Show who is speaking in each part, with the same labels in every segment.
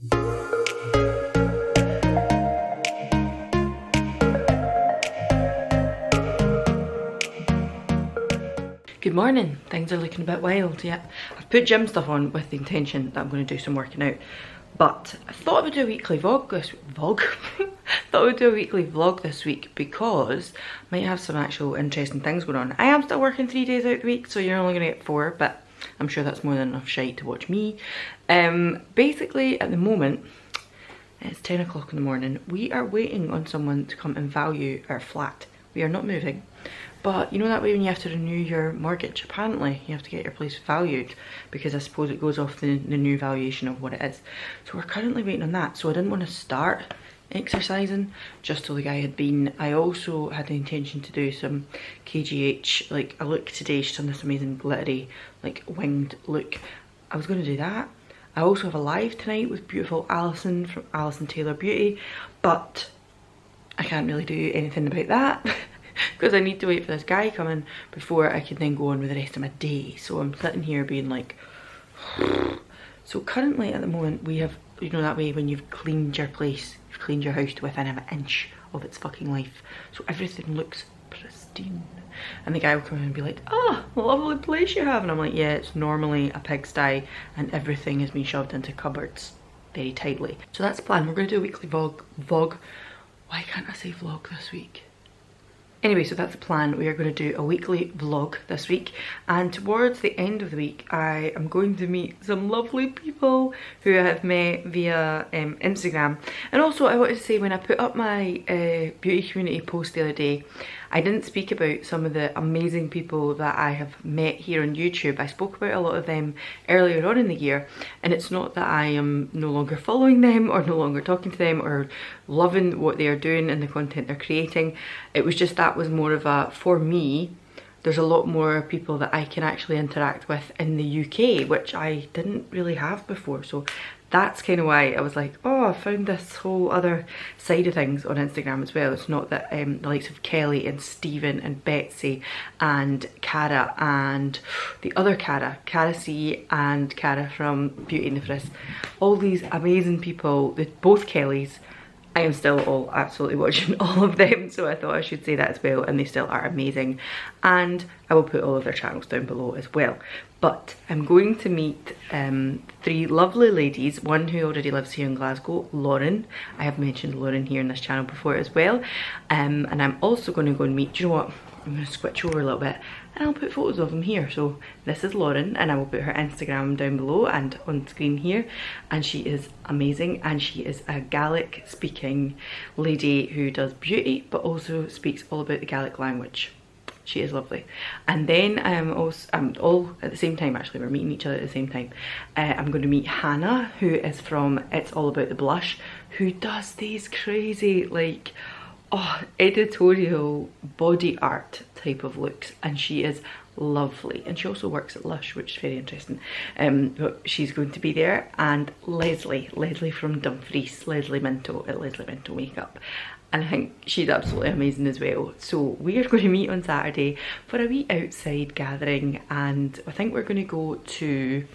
Speaker 1: Good morning. Things are looking a bit wild, yeah. I've put gym stuff on with the intention that I'm going to do some working out. But I thought I would do a weekly vlog this week because I might have some actual interesting things going on. I am still working 3 days out of the week, so you're only going to get 4, but I'm sure that's more than enough shite to watch me. Basically, at the moment, it's 10 o'clock in the morning. We are waiting on someone to come and value our flat. We are not moving. But you know that way when you have to renew your mortgage, apparently you have to get your place valued because I suppose it goes off the new valuation of what it is. So we're currently waiting on that. So I didn't want to start exercising just till the guy had been. I also had the intention to do some KGH, like a look today. She's done this amazing glittery, like winged look. I was going to do that. I also have a live tonight with beautiful Alison from Alison Taylor Beauty, but I can't really do anything about that. Because I need to wait for this guy coming before I can then go on with the rest of my day. So I'm sitting here being like... So currently at the moment we have, you know that way when you've cleaned your place, you've cleaned your house to within an inch of its fucking life. So everything looks pristine. And the guy will come in and be like, "Ah, oh, lovely place you have." And I'm like, yeah, it's normally a pigsty and everything has been shoved into cupboards very tightly. So that's the plan. We're going to do a weekly vlog. Why can't I say vlog this week? Anyway, so that's the plan. We are going to do a weekly vlog this week, and towards the end of the week I am going to meet some lovely people who I have met via Instagram. And also I wanted to say, when I put up my beauty community post the other day, I didn't speak about some of the amazing people that I have met here on YouTube. I spoke about a lot of them earlier on in the year, and it's not that I am no longer following them or no longer talking to them or loving what they are doing and the content they're creating. It was just that was more of a, for me, there's a lot more people that I can actually interact with in the UK, which I didn't really have before. So that's kind of why I was like, oh, I found this whole other side of things on Instagram as well. It's not that the likes of Kelly and Stephen and Betsy and Cara and the other Cara C and Cara from Beauty and the Frisk, all these amazing people, both Kellys. I am still all absolutely watching all of them, so I thought I should say that as well, and they still are amazing. And I will put all of their channels down below as well. But I'm going to meet 3 lovely ladies, one who already lives here in Glasgow, Lauren. I have mentioned Lauren here in this channel before as well. And I'm also going to go and meet, do you know what? I'm going to switch over a little bit and I'll put photos of them here. So this is Lauren, and I will put her Instagram down below and on screen here. And she is amazing, and she is a Gaelic speaking lady who does beauty but also speaks all about the Gaelic language. She is lovely. And then I'm all at the same time, actually we're meeting each other at the same time. I'm going to meet Hannah, who is from It's All About the Blush, who does these crazy like editorial body art type of looks, and she is lovely. And she also works at Lush, which is very interesting. But she's going to be there. And Leslie from Dumfries, Leslie Minto at Leslie Minto Makeup, and I think she's absolutely amazing as well. So we are going to meet on Saturday for a wee outside gathering, and I think we're going to go to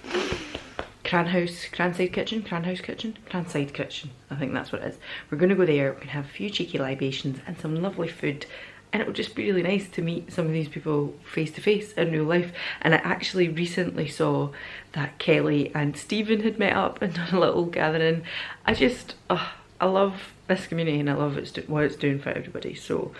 Speaker 1: Cranside Kitchen, I think that's what it is. We're going to go there, we can have a few cheeky libations and some lovely food, and it will just be really nice to meet some of these people face to face in real life. And I actually recently saw that Kelly and Stephen had met up and done a little gathering. I just, I love this community, and I love what it's doing for everybody. So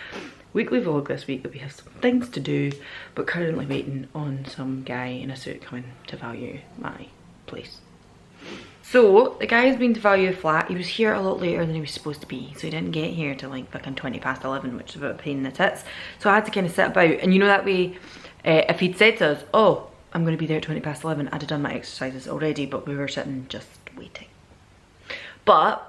Speaker 1: weekly vlog this week, that we have some things to do, but currently waiting on some guy in a suit coming to value my place. So the guy has been to value a flat. He was here a lot later than he was supposed to be, so he didn't get here till like fucking 11:20, which is a bit of a pain in the tits. So I had to kind of sit about, and you know that way, if he'd said to us, oh, I'm going to be there at 11:20, I'd have done my exercises already, but we were sitting just waiting. But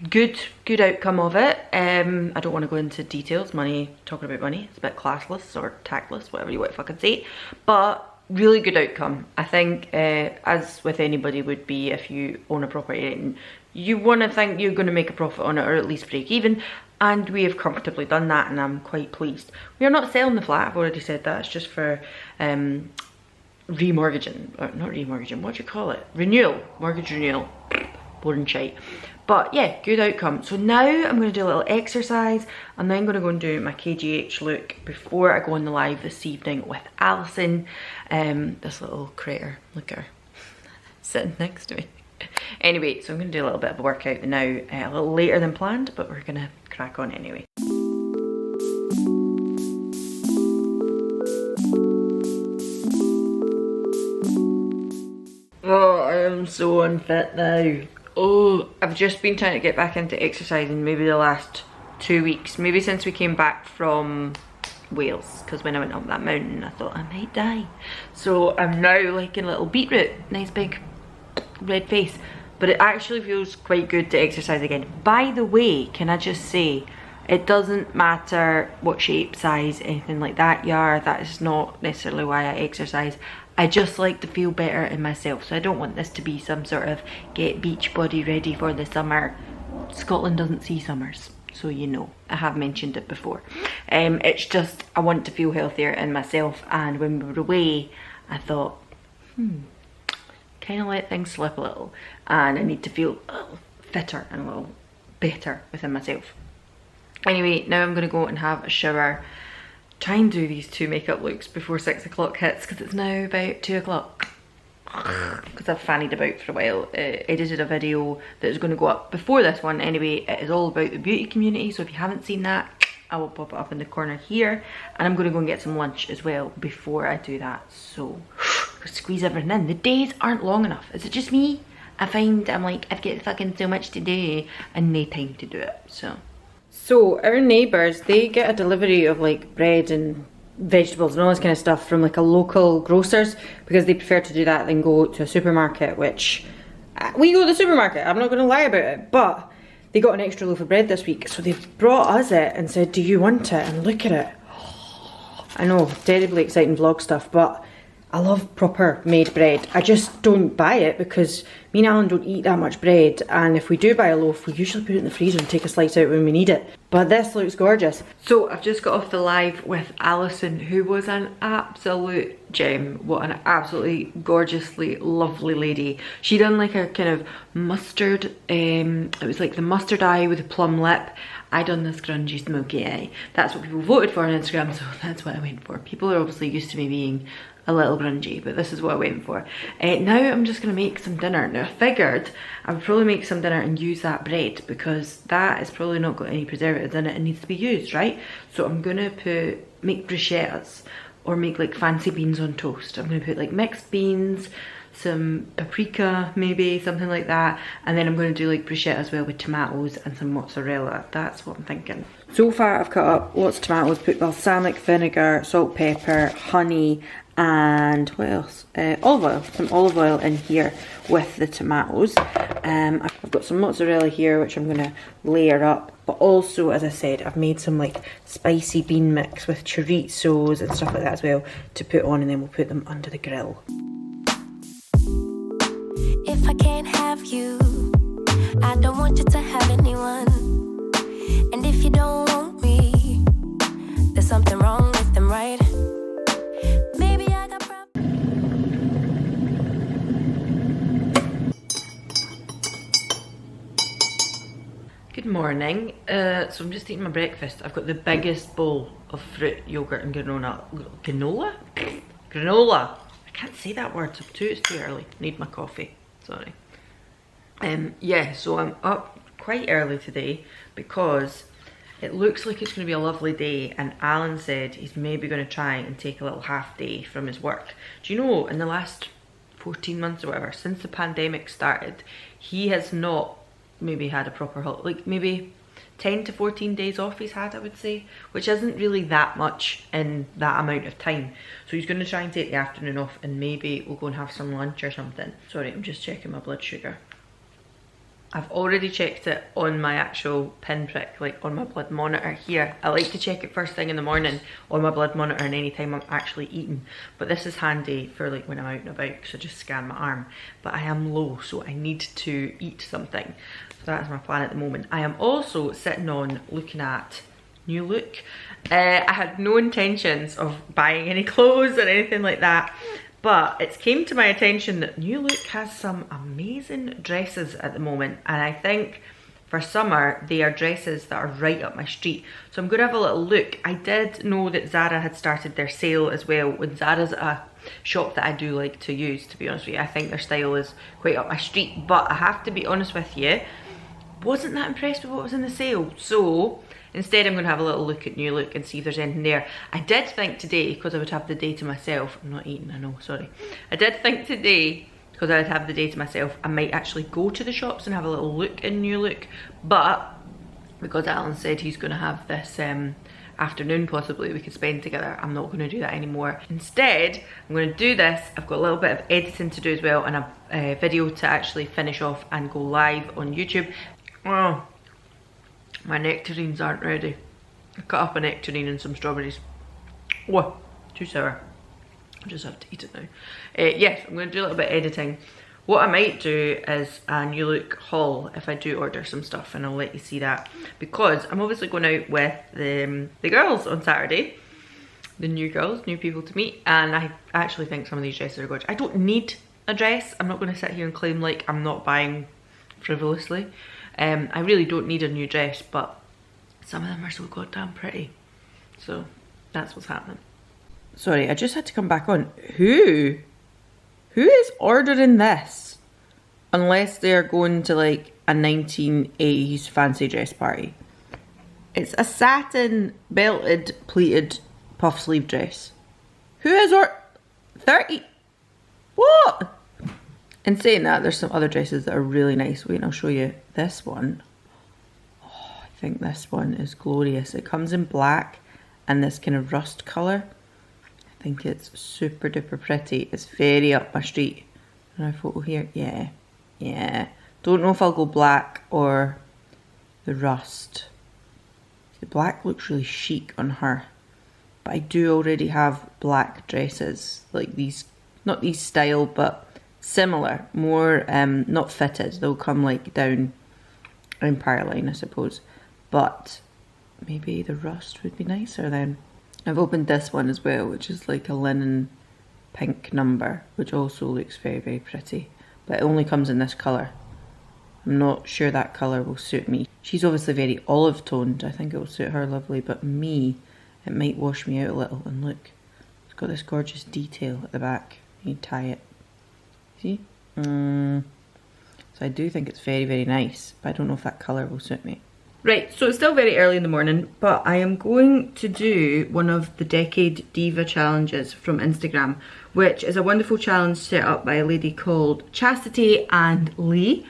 Speaker 1: good outcome of it. I don't want to go into details, talking about money, it's a bit classless or tactless, whatever you want to fucking say, but really good outcome. I think as with anybody would be, if you own a property and you want to think you're going to make a profit on it, or at least break even, and we have comfortably done that, and I'm quite pleased. We are not selling the flat, I've already said that. It's just for remortgaging, or not remortgaging, what do you call it? Renewal, mortgage renewal. boring shite. But yeah, good outcome. So now I'm going to do a little exercise and then I'm going to go and do my KGH look before I go on the live this evening with Alison. This little critter, look at her, sitting next to me. Anyway, so I'm going to do a little bit of a workout now, a little later than planned, but we're going to crack on anyway. Oh, I am so unfit now. Oh, I've just been trying to get back into exercising maybe the last 2 weeks, maybe since we came back from Wales, because when I went up that mountain I thought I might die. So I'm now like a little beetroot, nice big red face, but it actually feels quite good to exercise again. By the way, can I just say, it doesn't matter what shape, size, anything like that you are, that is not necessarily why I exercise. I just like to feel better in myself, so I don't want this to be some sort of get beach body ready for the summer. Scotland doesn't see summers, so you know, I have mentioned it before. It's just, I want to feel healthier in myself, and when we were away, I thought, kind of let things slip a little, and I need to feel a little fitter and a little better within myself. Anyway, now I'm going to go and have a shower, try and do these 2 makeup looks before 6 o'clock hits, because it's now about 2 o'clock. Because I've fannied about for a while, edited a video that is going to go up before this one. Anyway, it is all about the beauty community, so if you haven't seen that, I will pop it up in the corner here, and I'm going to go and get some lunch as well before I do that. So squeeze everything in. The days aren't long enough. Is it just me? I find I'm like, I've got fucking so much to do and no time to do it. So our neighbours, they get a delivery of like bread and vegetables and all this kind of stuff from like a local grocer's, because they prefer to do that than go to a supermarket, which we go to the supermarket, I'm not going to lie about it, but they got an extra loaf of bread this week, so they've brought us it and said, do you want it? And look at it. I know, terribly exciting vlog stuff, but I love proper made bread. I just don't buy it because me and Alan don't eat that much bread, and if we do buy a loaf, we usually put it in the freezer and take a slice out when we need it. But this looks gorgeous. So I've just got off the live with Alison, who was an absolute gem. What an absolutely gorgeously lovely lady. She done like a kind of mustard, it was like the mustard eye with a plum lip. I done this grungy smoky eye. That's what people voted for on Instagram, so that's what I went for. People are obviously used to me being a little grungy, but this is what I went for. Now I'm just gonna make some dinner. Now I figured I would probably make some dinner and use that bread, because that is probably not got any preservatives in it and needs to be used, right? So I'm gonna make bruschettas, or make like fancy beans on toast. I'm gonna put like mixed beans, some paprika, maybe something like that, and then I'm going to do like bruschetta as well with tomatoes and some mozzarella. That's what I'm thinking. So far I've cut up lots of tomatoes, put balsamic vinegar, salt, pepper, honey, and what else? Olive oil. Some olive oil in here with the tomatoes. I've got some mozzarella here which I'm going to layer up, but also, as I said, I've made some like spicy bean mix with chorizos and stuff like that as well to put on, and then we'll put them under the grill.
Speaker 2: If I can't have you, I don't want you to have anyone. And if you don't want me, there's something wrong with them, right? Maybe I got problems.
Speaker 1: Good morning. So I'm just eating my breakfast. I've got the biggest bowl of fruit, yogurt and granola. Granola. I can't say that word, so it's too early. Need my coffee. Sorry. Yeah, so I'm up quite early today because it looks like it's going to be a lovely day, and Alan said he's maybe going to try and take a little half day from his work. Do you know, in the last 14 months or whatever, since the pandemic started, he has not maybe had a proper holiday, like maybe 10 to 14 days off he's had, I would say, which isn't really that much in that amount of time. So he's going to try and take the afternoon off, and maybe we'll go and have some lunch or something. Sorry, I'm just checking my blood sugar. I've already checked it on my actual pinprick, like on my blood monitor here. I like to check it first thing in the morning on my blood monitor and anytime I'm actually eating. But this is handy for like when I'm out and about, because I just scan my arm. But I am low, so I need to eat something. So that's my plan at the moment. I am also sitting on looking at new look. I had no intentions of buying any clothes or anything like that, But it's came to my attention that New Look has some amazing dresses at the moment, and I think for summer they are dresses that are right up my street. So I'm going to have a little look. I did know that Zara had started their sale as well, when Zara's a shop that I do like to use, to be honest with you. I think their style is quite up my street, but I have to be honest with you, wasn't that impressed with what was in the sale. So instead I'm going to have a little look at New Look and see if there's anything there. I did think today, because I would have the day to myself, I'm not eating, I know, sorry. I did think today, because I would have the day to myself, I might actually go to the shops and have a little look in New Look, but because Alan said he's going to have this afternoon possibly we could spend together, I'm not going to do that anymore. Instead, I'm going to do this. I've got a little bit of editing to do as well, and a video to actually finish off and go live on YouTube. Oh, my nectarines aren't ready. I cut up a nectarine and some strawberries. Whoa, too sour. I just have to eat it now. Yes, I'm going to do a little bit of editing. What I might do is a New Look haul if I do order some stuff, and I'll let you see that, because I'm obviously going out with the girls on Saturday. The new girls, new people to meet, and I actually think some of these dresses are gorgeous. I don't need a dress. I'm not going to sit here and claim like I'm not buying frivolously. I really don't need a new dress, but some of them are so goddamn pretty. So that's what's happening. Sorry, I just had to come back on. Who is ordering this? Unless they're going to like a 1980s fancy dress party. It's a satin belted pleated puff sleeve dress. Who has 30? What? In saying that, there's some other dresses that are really nice. Wait, and I'll show you this one. Oh, I think this one is glorious. It comes in black and this kind of rust colour. I think it's super duper pretty. It's very up my street. And a photo here, yeah. Don't know if I'll go black or the rust. The black looks really chic on her, but I do already have black dresses like these, not these style, but similar, more not fitted. They'll come like down Empire line, I suppose, but maybe the rust would be nicer then. I've opened this one as well, which is like a linen pink number, which also looks very, very pretty, but it only comes in this colour. I'm not sure that colour will suit me. She's obviously very olive toned. I think it will suit her lovely, but me, it might wash me out a little. And look, it's got this gorgeous detail at the back. You tie it. See? So I do think it's very, very nice, but I don't know if that colour will suit me. Right, so it's still very early in the morning, but I am going to do one of the Decade Diva challenges from Instagram, which is a wonderful challenge set up by a lady called Chastity and Lee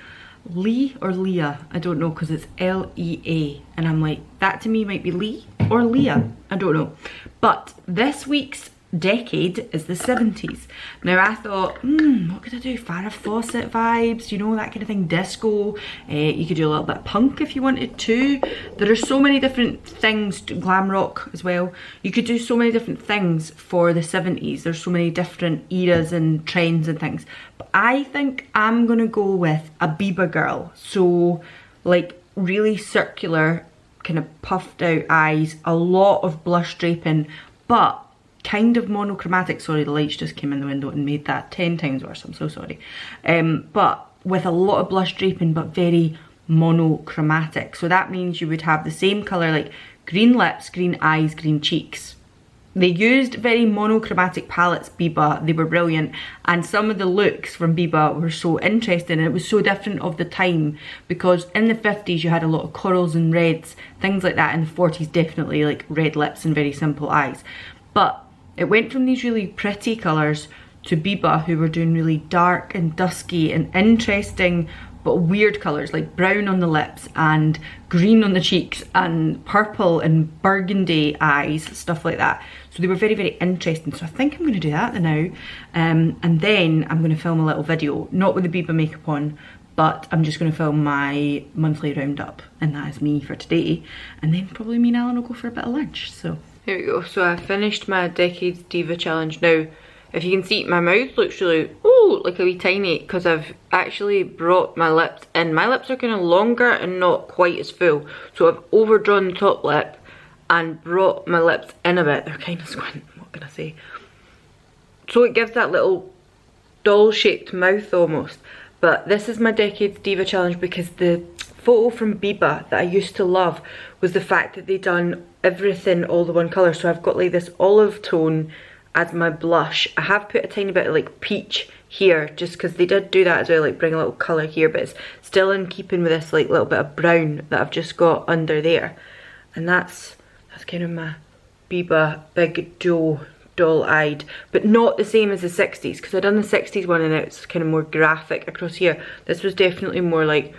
Speaker 1: or Leah, I don't know, because it's L-E-A, and I'm like, that to me might be Lee or Leah, I don't know. But this week's decade is the 70s. Now I thought, what could I do? Farrah Fawcett vibes, you know, that kind of thing, disco. You could do a little bit of punk if you wanted to. There are so many different things, glam rock as well. You could do so many different things for the 70s. There's so many different eras and trends and things. But I think I'm gonna go with a Bieber girl. So like really circular, kind of puffed out eyes, a lot of blush draping, but kind of monochromatic. Sorry, the lights just came in the window and made that 10 times worse, I'm so sorry. But with a lot of blush draping, but very monochromatic. So that means you would have the same colour, like green lips, green eyes, green cheeks. They used very monochromatic palettes, Biba. They were brilliant, and some of the looks from Biba were so interesting, and it was so different of the time, because in the 50s you had a lot of corals and reds, things like that. In the 40s definitely like red lips and very simple eyes. But it went from these really pretty colours to Biba, who were doing really dark and dusky and interesting but weird colours, like brown on the lips and green on the cheeks and purple and burgundy eyes, stuff like that. So they were very, very interesting. So I think I'm going to do that now. And then I'm going to film a little video, not with the Biba makeup on, but I'm just going to film my monthly roundup, and that is me for today. And then probably me and Alan will go for a bit of lunch. So here we go. So I finished my Decade Diva challenge. Now, if you can see, my mouth looks really, like a wee tiny, because I've actually brought my lips in. My lips are kind of longer and not quite as full. So I've overdrawn the top lip and brought my lips in a bit. They're kind of squint, what can I say? So it gives that little doll-shaped mouth almost. But this is my Decades Diva Challenge because the photo from Biba that I used to love was the fact that they done everything all the one colour. So I've got like this olive tone as my blush. I have put a tiny bit of like peach here just because they did do that as well, like bring a little colour here, but it's still in keeping with this like little bit of brown that I've just got under there. And that's kind of my Biba Big Joe doll-eyed, but not the same as the 60s, because I've done the 60s one and it's kind of more graphic across here. This was definitely more like,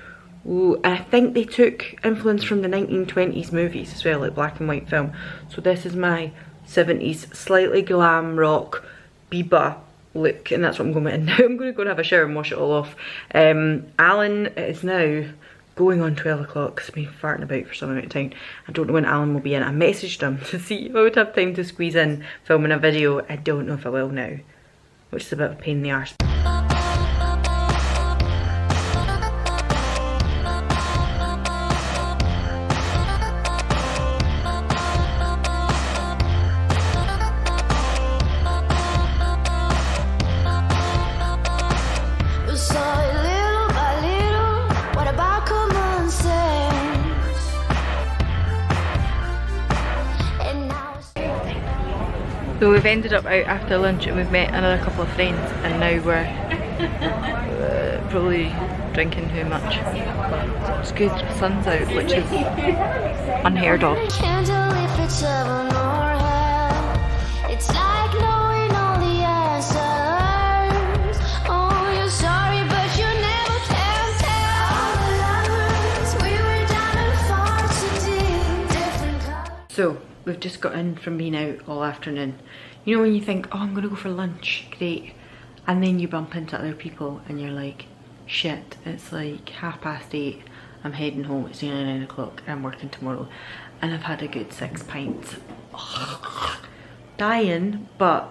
Speaker 1: ooh, and I think they took influence from the 1920s movies as well, like black and white film. So this is my 70s slightly glam rock Biba look, and that's what I'm going with. And now I'm going to go and have a shower and wash it all off. Alan is now going on 12 o'clock because I've been farting about for some amount of time. I don't know when Alan will be in. I messaged him to see if I would have time to squeeze in filming a video. I don't know if I will now, which is a bit of a pain in the arse. So we've ended up out after lunch and we've met another couple of friends, and now we're probably drinking too much. It's good, the sun's out, which is unheard of. It's like knowing all the answers. Oh, you're sorry, but you never can tell. All the lovers, we were diamond far too deep, different colors. So we've just got in from being out all afternoon. You know when you think, oh, I'm gonna go for lunch, great, and then you bump into other people and you're like, shit, it's like 8:30, I'm heading home, it's nearly 9 o'clock, I'm working tomorrow, and I've had a good 6 pints. Dying, but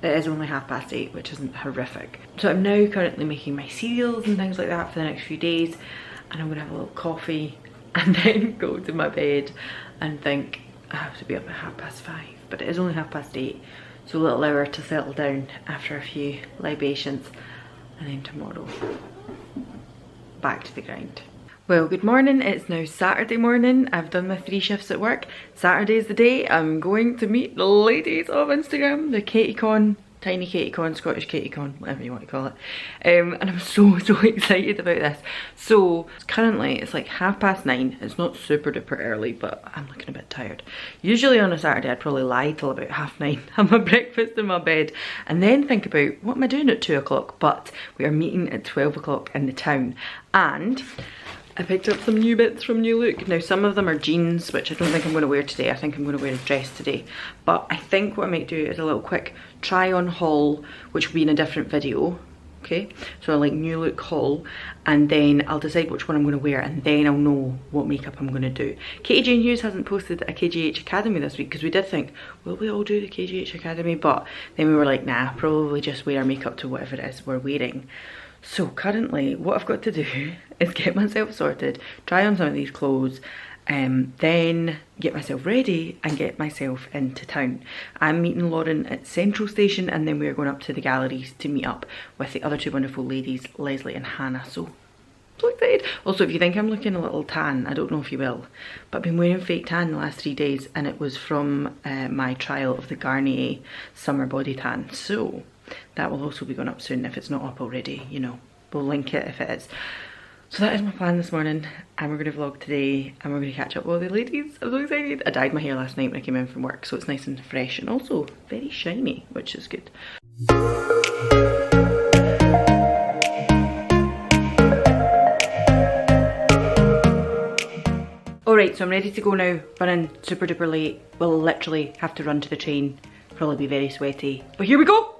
Speaker 1: it is only 8:30, which isn't horrific. So I'm now currently making my cereals and things like that for the next few days, and I'm gonna have a little coffee and then go to my bed and think, I have to be up at 5:30, but it is only 8:30, so a little hour to settle down after a few libations, and then tomorrow back to the grind. Well, good morning. It's now Saturday morning. I've done my 3 shifts at work. Saturday is the day I'm going to meet the ladies of Instagram, the KatieCon, Tiny KatieCon, Scottish KatieCon, whatever you want to call it. And I'm so excited about this. So currently it's like 9:30. It's not super duper early, but I'm looking a bit tired. Usually on a Saturday I'd probably lie till about 9:30, have my breakfast in my bed, and then think about what am I doing at 2 o'clock. But we are meeting at 12 o'clock in the town, and I picked up some new bits from New Look. Now some of them are jeans, which I don't think I'm going to wear today. I think I'm going to wear a dress today. But I think what I might do is a little quick try on haul, which will be in a different video. Okay, so like New Look haul, and then I'll decide which one I'm going to wear, and then I'll know what makeup I'm going to do. Katie Jane Hughes hasn't posted a KGH Academy this week because we did think, will we all do the KGH Academy? But then we were like, nah, probably just wear our makeup to whatever it is we're wearing. So currently what I've got to do is get myself sorted, try on some of these clothes, then get myself ready and get myself into town. I'm meeting Lauren at Central Station, and then we're going up to the galleries to meet up with the other 2 wonderful ladies, Leslie and Hannah. So excited. Also, if you think I'm looking a little tan, I don't know if you will, but I've been wearing fake tan the last 3 days, and it was from my trial of the Garnier Summer Body Tan. So that will also be going up soon if it's not up already, you know. We'll link it if it is. So that is my plan this morning, and we're going to vlog today, and we're going to catch up with all the ladies. I'm so excited. I dyed my hair last night when I came in from work, so it's nice and fresh and also very shiny, which is good. Alright, so I'm ready to go now. Running super duper late. We'll literally have to run to the train. Probably be very sweaty. But here we go!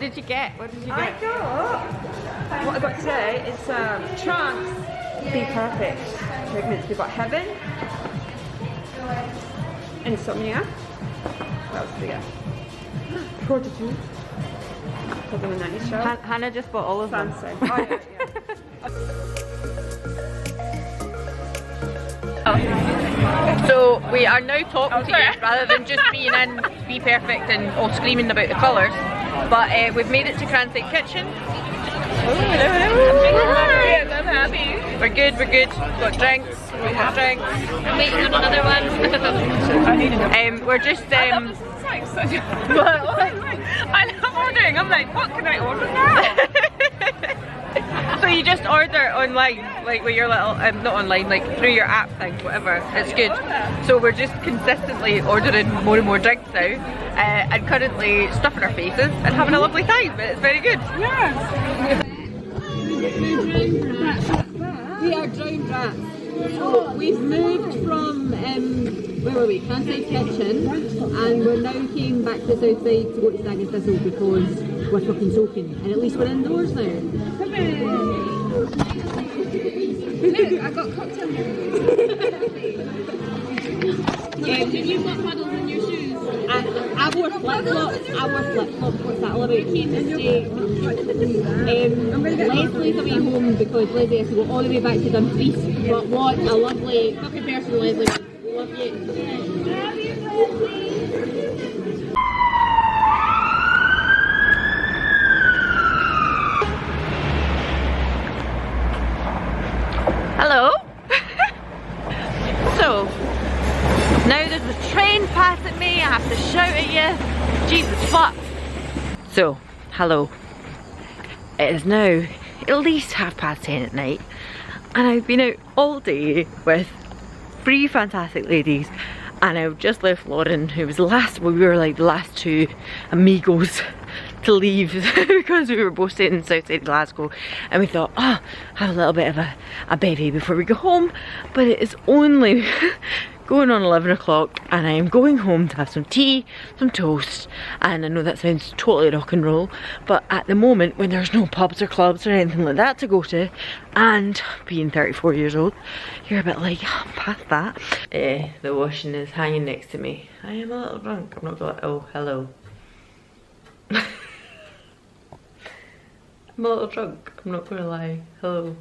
Speaker 1: did you get? What did you get?
Speaker 3: I got, what I got today is Trance bPerfect treatments. We've got Heaven, Insomnia, what else do we get? Fortitude, taking a night show.
Speaker 1: Hannah just bought all of them.
Speaker 3: Fancy. Oh yeah, yeah.
Speaker 1: So we are now talking to you rather than just being in bPerfect and all screaming about the colours. But we've made it to Cranside Kitchen.
Speaker 3: I'm happy.
Speaker 1: We're good, we're good. Got drinks, we've got drinks. I'm waiting on another one. We're just
Speaker 3: I'm ordering. I'm like, what can I order now?
Speaker 1: so you just order online, like with your little, not online, like through your app thing, whatever. It's good. So we're just consistently ordering more and more drinks now, and currently stuffing our faces and having a lovely time. It's very good.
Speaker 3: Yes. We are drowned rats. So we've moved from where were we? Cranside Kitchen, and we're now came back to the south side to go to Stag and Thistle because we're fucking soaking, and at least we're indoors now. Look, I got cocktail. Have you got puddles in your shoes? I wore flip-flops. What's that all about? Leslie's away home because Leslie has to go all the way back to Dumfries. But what a lovely fucking person Leslie is. Love you.
Speaker 1: Hello. So now there's a train passing me. I have to shout at you. Jesus fuck. So hello. It is now at least 10:30 at night, and I've been out all day with 3 fantastic ladies, and I've just left Lauren, who was the last. Well, we were like the last 2 amigos to leave because we were both staying in south side of Glasgow, and we thought, oh, have a little bit of a bevy before we go home. But it is only going on 11 o'clock, and I am going home to have some tea, some toast, and I know that sounds totally rock and roll, but at the moment when there's no pubs or clubs or anything like that to go to, and being 34 years old, you're a bit like, I'm past that. The washing is hanging next to me. I am a little drunk, I'm not gonna, oh, hello. I'm a little drunk, I'm not gonna lie. Hello.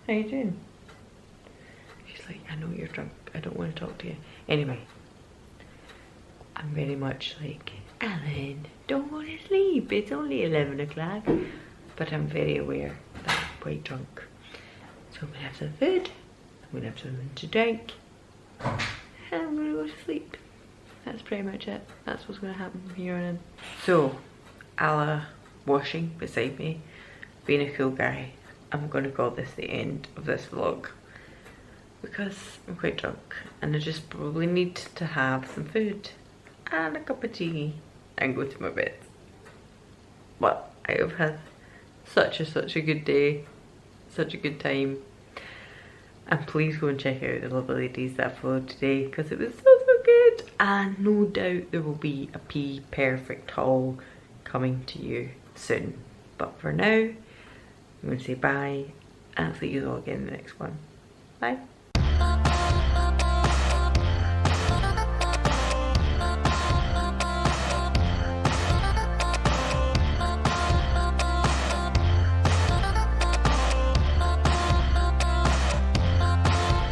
Speaker 1: How you doing? She's like, I know you're drunk, I don't want to talk to you. Anyway, I'm very much like, Alan, don't go to sleep, it's only 11 o'clock. But I'm very aware that I'm quite drunk. So I'm gonna have some food, I'm gonna have something to drink, and I'm gonna go to sleep. That's pretty much it. That's what's gonna happen from here on in. So, Ala washing beside me, being a cool guy, I'm gonna call this the end of this vlog, because I'm quite drunk and I just probably need to have some food and a cup of tea and go to my bed. But I have had such a good day, such a good time, and please go and check out the lovely ladies that followed today because it was so good, and no doubt there will be a bPerfect haul coming to you soon. But for now, I'm going to say bye, and I'll see you all again in the next one. Bye.